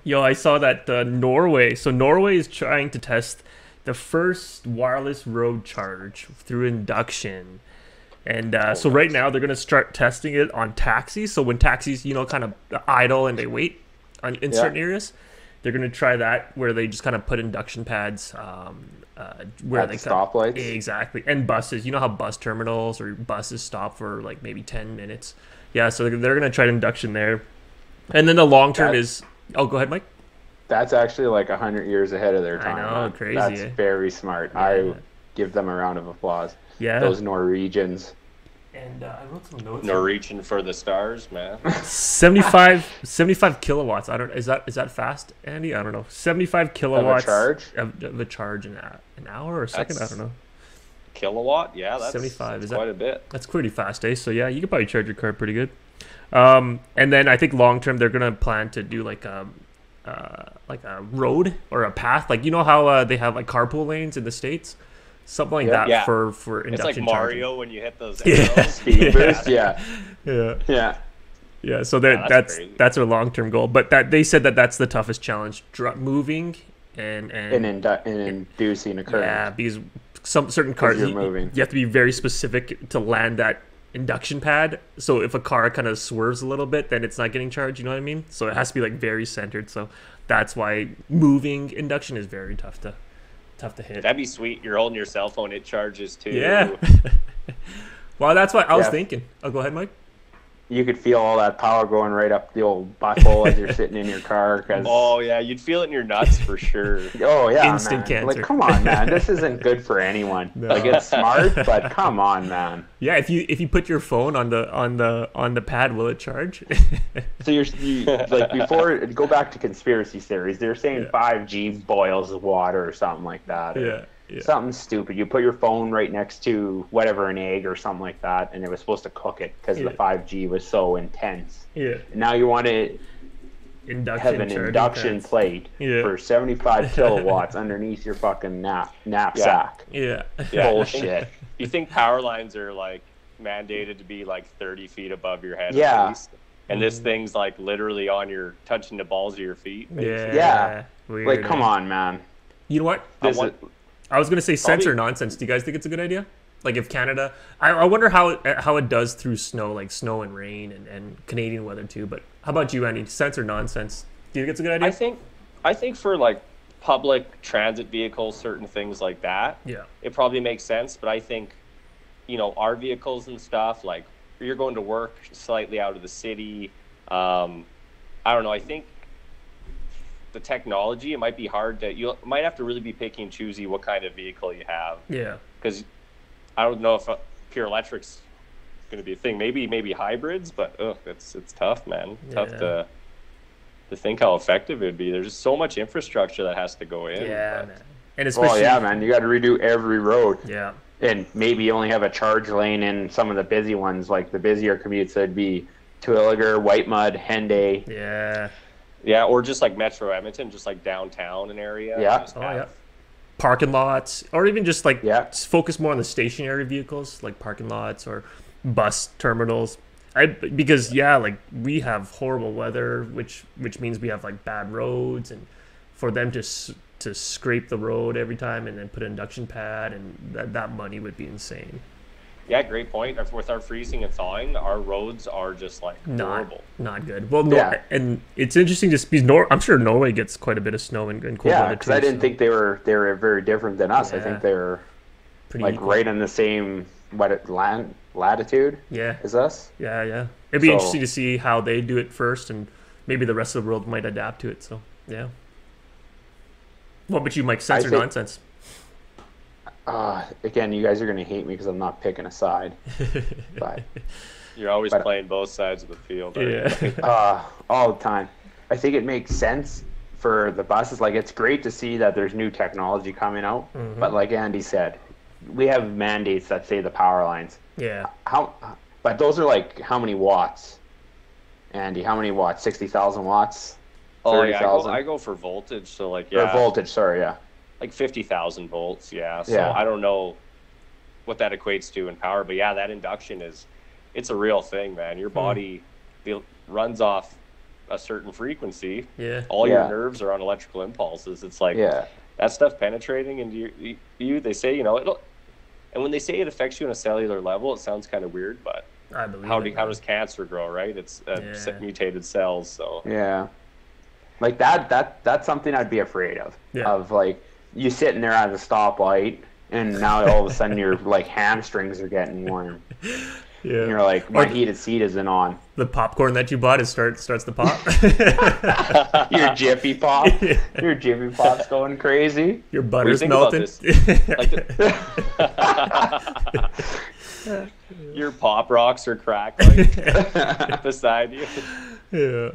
Yo, I saw that Norway. So Norway is trying to test the first wireless road charge through induction. And so right now they're going to start testing it on taxis. So when taxis, kind of idle and they wait in certain areas, they're going to try that where they just kind of put induction pads where At they the stoplights. Exactly. And buses. You know how bus terminals or buses stop for like maybe 10 minutes. Yeah, so they're going to try induction there. And then the long term is... Oh, go ahead, Mike. That's actually like 100 years ahead of their time. I know, man. crazy. That's very smart. Yeah. I give them a round of applause. Yeah. Those Norwegians. And I wrote some notes. Norwegian for the stars, man. 75 kilowatts. I don't. Is that fast, Andy? I don't know. 75 kilowatts of a charge an hour or a second. I don't know. Kilowatt? Yeah, that's 75. That's quite a bit. That's pretty fast, eh? So yeah, you could probably charge your car pretty good. And then I think long term they're gonna plan to do like a road or a path, like how they have like carpool lanes in the States, something like that for induction. It's like Mario charging. when you hit those arrows. Speed boost, yeah. So that's their long term goal. But that they said that's the toughest challenge, moving and inducing a current. Yeah, because some certain cars you have to be very specific to land that induction pad. So if a car kind of swerves a little bit, then it's not getting charged. You know what I mean? So it has to be like very centered. So that's why moving induction is very tough to hit. That'd be sweet. You're holding your cell phone; it charges too. Yeah. Well, that's what I was thinking. Oh, go ahead, Mike. You could feel all that power going right up the old butthole as you're sitting in your car. Oh yeah, you'd feel it in your nuts for sure. Oh yeah, instant cancer. Like, come on, man, this isn't good for anyone. No. Like, it's smart, but come on, man. Yeah, if you put your phone on the pad, will it charge? So you like, before, go back to conspiracy theories. They're saying 5G boils water or something like that. Yeah. Something stupid. You put your phone right next to whatever, an egg or something like that, and it was supposed to cook it because the 5G was so intense. Yeah. And now you want to have an induction plate for 75 kilowatts underneath your fucking knapsack. Yeah. Bullshit. You think power lines are like mandated to be like 30 feet above your head? Yeah. At least? And this thing's like literally touching the balls of your feet. Basically. Yeah. Weird, like, come on, man. You know what? I was gonna say sense or nonsense. Do you guys think it's a good idea? Like, if Canada, I wonder how it does through snow, like snow and rain and Canadian weather too. But how about you, Andy? Sense or nonsense? Do you think it's a good idea? I think for like public transit vehicles, certain things like that, it probably makes sense. But I think, our vehicles and stuff, like you're going to work slightly out of the city. I don't know. I think the technology, it might be hard you might have to really be picky and choosy what kind of vehicle you have. Yeah. Because I don't know if pure electric's going to be a thing. Maybe hybrids, but it's tough, man. Tough to think how effective it would be. There's just so much infrastructure that has to go in. Yeah, man. And especially, man, you got to redo every road. Yeah. And maybe you only have a charge lane in some of the busy ones, like the busier commutes. That'd be Terwillegar, White Mud, Henday. Yeah. Yeah, or just like Metro Edmonton, just like downtown an area. Yeah. Parking lots, or even just like focus more on the stationary vehicles, like parking lots or bus terminals. Because like we have horrible weather, which means we have like bad roads, and for them to scrape the road every time and then put an induction pad, and that money would be insane. Yeah, great point. With our freezing and thawing, our roads are just like horrible. Not good. Well, and it's interesting to see. I'm sure Norway gets quite a bit of snow and cold weather too. Yeah, because I didn't think they were very different than us. I think they're pretty like equal. right in the same latitude. As us. Yeah. It'd be interesting to see how they do it first, and maybe the rest of the world might adapt to it. So yeah. What about you, Mike? Sense or nonsense? Again, you guys are going to hate me because I'm not picking a side. But you're always playing both sides of the field. All the time. I think it makes sense for the buses. Like, it's great to see that there's new technology coming out. Mm-hmm. But like Andy said, we have mandates that say the power lines. Yeah. But those are like how many watts? Andy, how many watts? 60,000 watts? 30,000? I go for voltage. So like, Or voltage, sorry, like 50,000 volts, So I don't know what that equates to in power, but that induction it's a real thing, man. Your body runs off a certain frequency, all your nerves are on electrical impulses. It's like that stuff penetrating into you. They say, you know, it'll, and when they say it affects you on a cellular level, it sounds kind of weird, but I believe how does cancer grow, right? It's mutated cells. So like that's something I'd be afraid of. Of like you sitting there at the stoplight, and now all of a sudden your like hamstrings are getting warm. Yeah. And you're like, my heated seat isn't on. The popcorn that you bought starts to pop. Your Jiffy Pop. Your Jiffy Pop's going crazy. Your butter's melting. Your Pop Rocks are crackling beside you. Yeah.